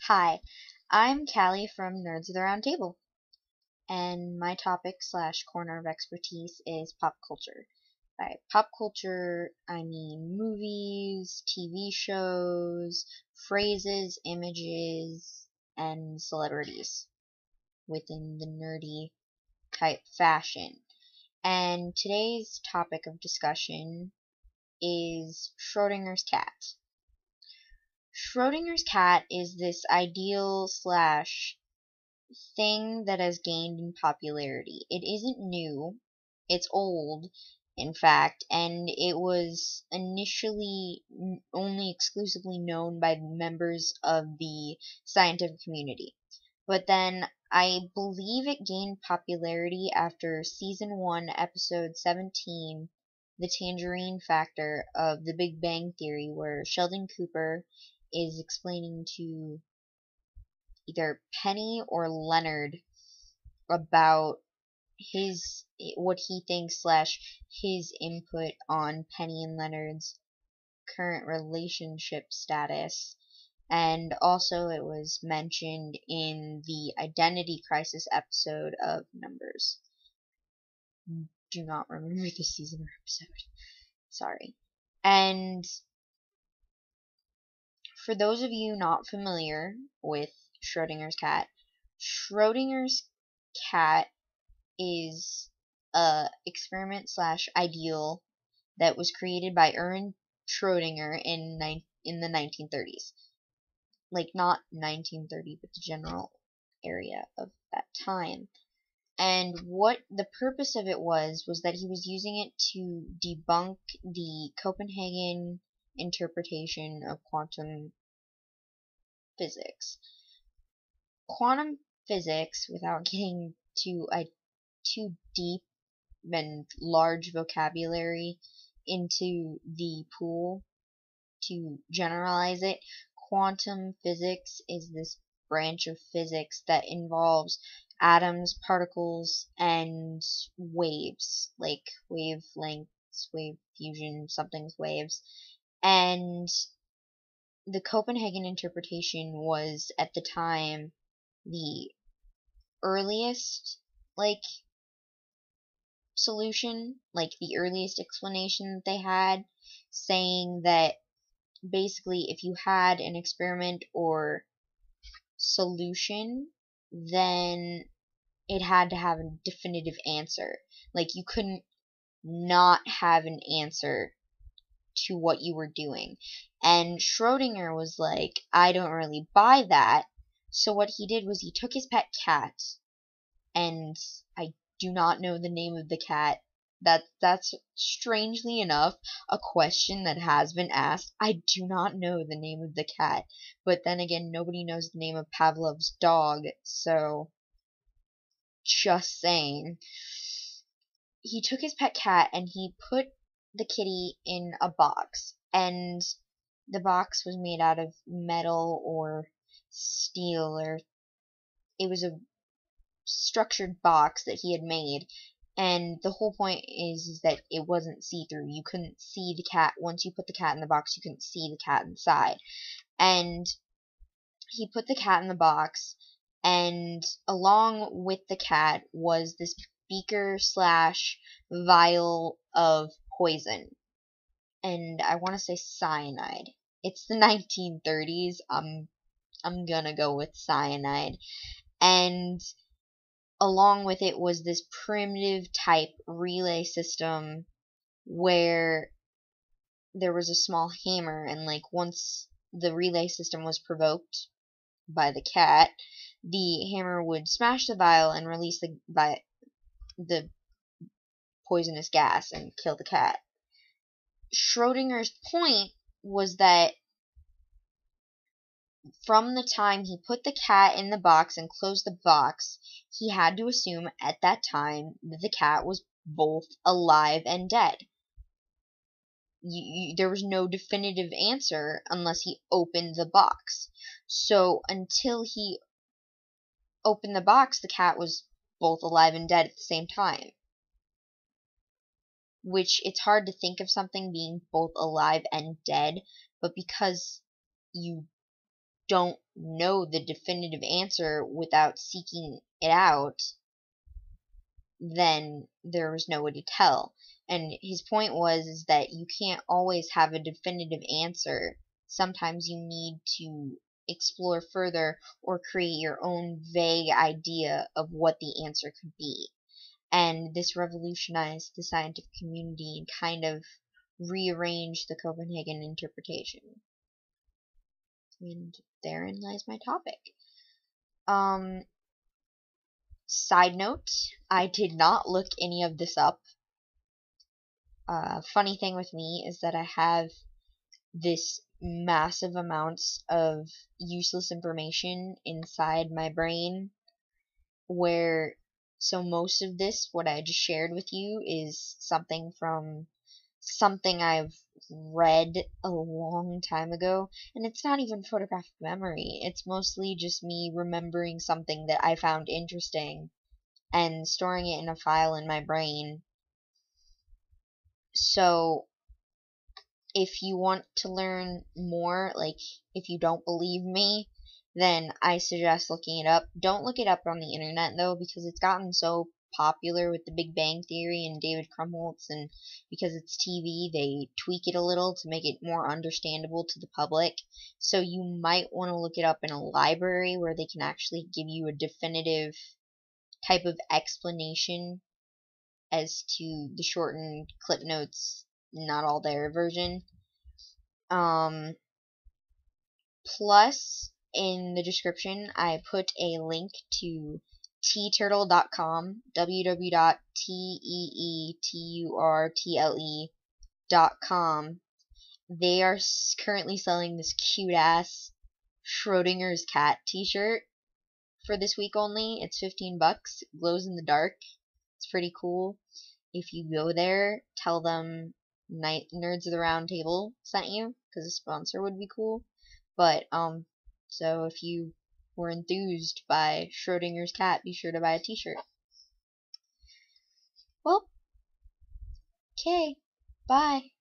Hi, I'm Callie from Nerds of the Round Table, and my topic slash corner of expertise is pop culture. By pop culture, I mean movies, TV shows, phrases, images, and celebrities within the nerdy type fashion. And today's topic of discussion is Schrodinger's cat. Schrodinger's cat is this ideal slash thing that has gained in popularity. It isn't new, it's old, in fact, and it was initially only exclusively known by members of the scientific community. But then I believe it gained popularity after season 1, episode 17, The Tangerine Factor of The Big Bang Theory, where Sheldon Cooper is explaining to either Penny or Leonard about what he thinks slash his input on Penny and Leonard's current relationship status. And also it was mentioned in the Identity Crisis episode of Numbers. Do not remember the season or episode. Sorry. And for those of you not familiar with Schrodinger's cat, Schrodinger's cat is a experiment slash ideal that was created by Erwin Schrodinger in the 1930s. Like, not 1930, but the general area of that time. And what the purpose of it was that he was using it to debunk the Copenhagen interpretation of quantum physics. Quantum physics, without getting too deep and large vocabulary into the pool to generalize it, quantum physics is this branch of physics that involves atoms, particles, and waves, like wavelengths, wave fusion, something with waves. And the Copenhagen interpretation was, at the time, the earliest, solution, the earliest explanation that they had, saying that basically if you had an experiment or solution, then it had to have a definitive answer. You couldn't not have an answer to what you were doing. And Schrodinger was like, I don't really buy that. So what he did was he took his pet cat, and I do not know the name of the cat. That's strangely enough a question that has been asked. I do not know the name of the cat, but then again, nobody knows the name of Pavlov's dog, so just saying. He took his pet cat and he put the kitty in a box, and the box was made out of metal or steel, or it was a structured box that he had made, and the whole point is that it wasn't see-through. You couldn't see the cat. Once you put the cat in the box, you couldn't see the cat inside. And he put the cat in the box, and along with the cat was this beaker slash vial of poison, and I want to say cyanide. It's the 1930s. I'm gonna go with cyanide. And along with it was this primitive type relay system where there was a small hammer, and once the relay system was provoked by the cat, the hammer would smash the vial and release the poisonous gas and kill the cat. Schrodinger's point was that from the time he put the cat in the box and closed the box, he had to assume at that time that the cat was both alive and dead. There was no definitive answer unless he opened the box. So until he opened the box, the cat was both alive and dead at the same time. Which, it's hard to think of something being both alive and dead, but because you don't know the definitive answer without seeking it out, then there was no way to tell. And his point was is that you can't always have a definitive answer. Sometimes you need to explore further or create your own vague idea of what the answer could be. And this revolutionized the scientific community and kind of rearranged the Copenhagen interpretation. And therein lies my topic. Side note, I did not look any of this up. Funny thing with me is that I have this massive amounts of useless information inside my brain where, so most of this, what I just shared with you, is something from something I've read a long time ago, and it's not even photographic memory. It's mostly just me remembering something that I found interesting and storing it in a file in my brain. So if you want to learn more, like if you don't believe me, then I suggest looking it up. Don't look it up on the internet though, because it's gotten so popular with the Big Bang Theory and David Krumholtz, and because it's TV, they tweak it a little to make it more understandable to the public. So you might want to look it up in a library where they can actually give you a definitive type of explanation as to the shortened Clip Notes, not all there version. Plus, in the description, I put a link to teeturtle.com, www.teeturtle.com. They are currently selling this cute-ass Schrodinger's cat t-shirt for this week only. It's $15. It glows in the dark. It's pretty cool. If you go there, tell them Nerds of the Round Table sent you, because a sponsor would be cool. But, so if you were enthused by Schrodinger's cat, be sure to buy a t-shirt. Well, okay, bye.